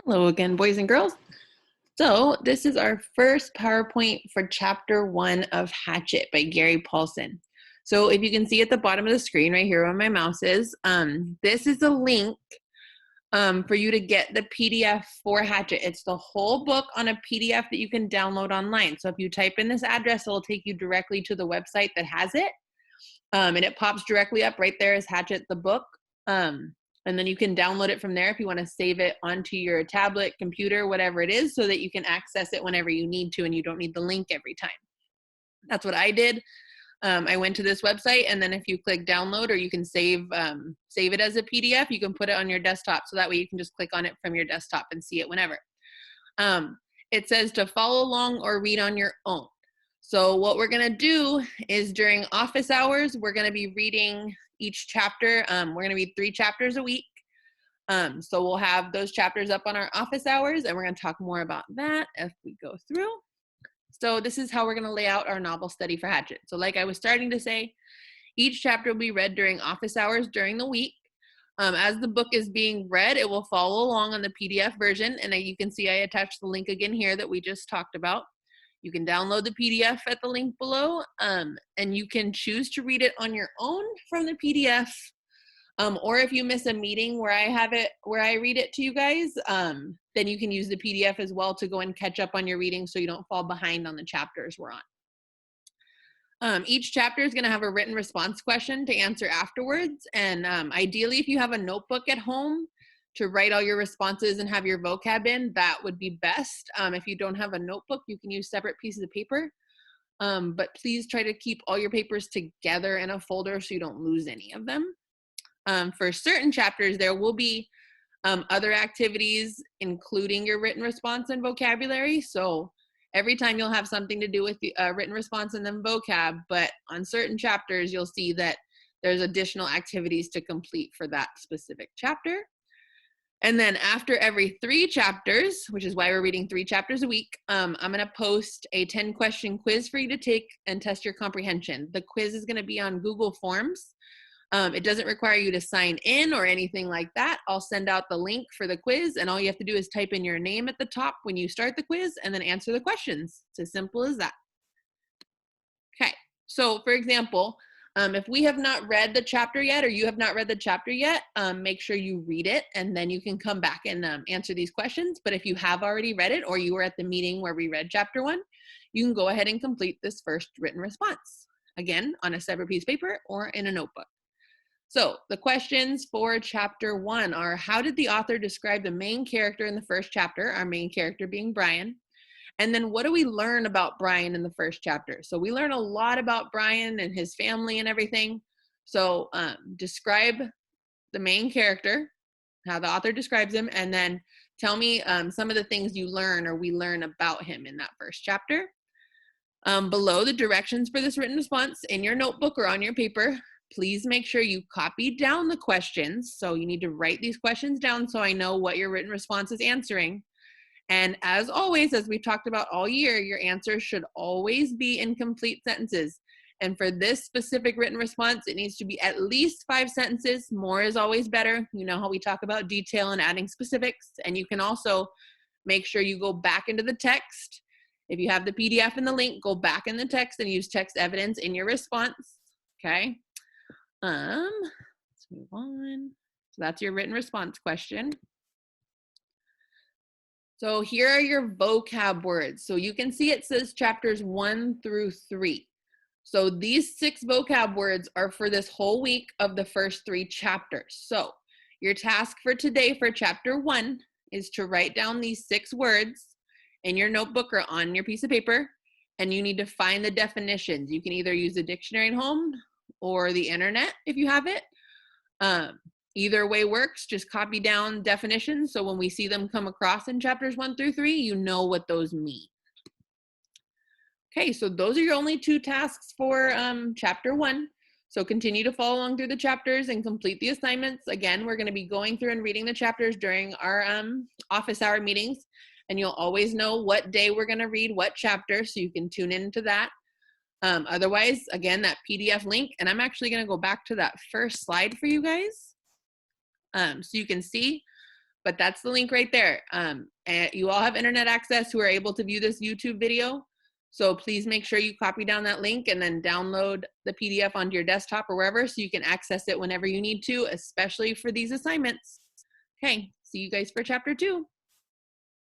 Hello again, boys and girls. So this is our first PowerPoint for Chapter 1 of Hatchet by Gary Paulson. So if you can see at the bottom of the screen right here where my mouse is, this is a link for you to get the PDF for Hatchet. It's the whole book on a PDF that you can download online. So if you type in this address, it'll take you directly to the website that has it. And it pops directly up right there as Hatchet the book. And then you can download it from there if you want to save it onto your tablet, computer, whatever it is, so that you can access it whenever you need to and you don't need the link every time. That's what I did. I went to this website, and then if you click download, or you can save it as a PDF, you can put it on your desktop, so that way you can just click on it from your desktop and see it whenever. It says to follow along or read on your own. So what we're going to do is during office hours, we're going to be reading each chapter. We're going to read 3 chapters a week. So we'll have those chapters up on our office hours, and we're going to talk more about that as we go through. So this is how we're going to lay out our novel study for Hatchet. So like I was starting to say, each chapter will be read during office hours during the week. As the book is being read, it will follow along on the PDF version, and you can see I attached the link again here that we just talked about. You can download the PDF at the link below, and you can choose to read it on your own from the PDF, or if you miss a meeting where I read it to you guys, then you can use the PDF as well to go and catch up on your reading so you don't fall behind on the chapters we're on. Each chapter is going to have a written response question to answer afterwards, and ideally if you have a notebook at home to write all your responses and have your vocab in, that would be best. If you don't have a notebook, you can use separate pieces of paper, but please try to keep all your papers together in a folder so you don't lose any of them. For certain chapters, there will be other activities, including your written response and vocabulary. So every time you'll have something to do with the written response and then vocab, but on certain chapters, you'll see that there's additional activities to complete for that specific chapter. And then after every 3 chapters, which is why we're reading 3 chapters a week, I'm going to post a 10-question quiz for you to take and test your comprehension. The quiz is going to be on Google Forms. It doesn't require you to sign in or anything like that. I'll send out the link for the quiz, and all you have to do is type in your name at the top when you start the quiz and then answer the questions. It's as simple as that. Okay, so for example, if we have not read the chapter yet, or you have not read the chapter yet, make sure you read it, and then you can come back and answer these questions. But if you have already read it, or you were at the meeting where we read chapter 1, you can go ahead and complete this first written response, again, on a separate piece of paper or in a notebook. So the questions for chapter 1 are, how did the author describe the main character in the first chapter, our main character being Brian? And then what do we learn about Brian in the first chapter? So we learn a lot about Brian and his family and everything. So describe the main character, how the author describes him, and then tell me some of the things you learn or we learn about him in that first chapter. Below the directions for this written response in your notebook or on your paper, please make sure you copy down the questions. So you need to write these questions down so I know what your written response is answering. And as always, as we've talked about all year, your answers should always be in complete sentences. And for this specific written response, it needs to be at least 5 sentences. More is always better. You know how we talk about detail and adding specifics. And you can also make sure you go back into the text. If you have the PDF and the link, go back in the text and use text evidence in your response. Okay. Let's move on. So that's your written response question. So here are your vocab words. So you can see it says chapters 1 through 3. So these 6 vocab words are for this whole week of the first 3 chapters. So your task for today for chapter 1 is to write down these 6 words in your notebook or on your piece of paper, and you need to find the definitions. You can either use the dictionary at home or the internet if you have it. Either way works. Just copy down definitions so when we see them come across in chapters 1 through 3, you know what those mean. Okay, so those are your only 2 tasks for chapter 1. So continue to follow along through the chapters and complete the assignments. Again, we're going to be going through and reading the chapters during our office hour meetings, and you'll always know what day we're going to read what chapter, so you can tune into that. Otherwise, again, that PDF link, and I'm actually going to go back to that first slide for you guys. So you can see but that's the link right there. And you all have internet access who are able to view this YouTube video. So please make sure you copy down that link and then download the PDF onto your desktop or wherever so you can access it whenever you need to, especially for these assignments. Okay, see you guys for chapter 2.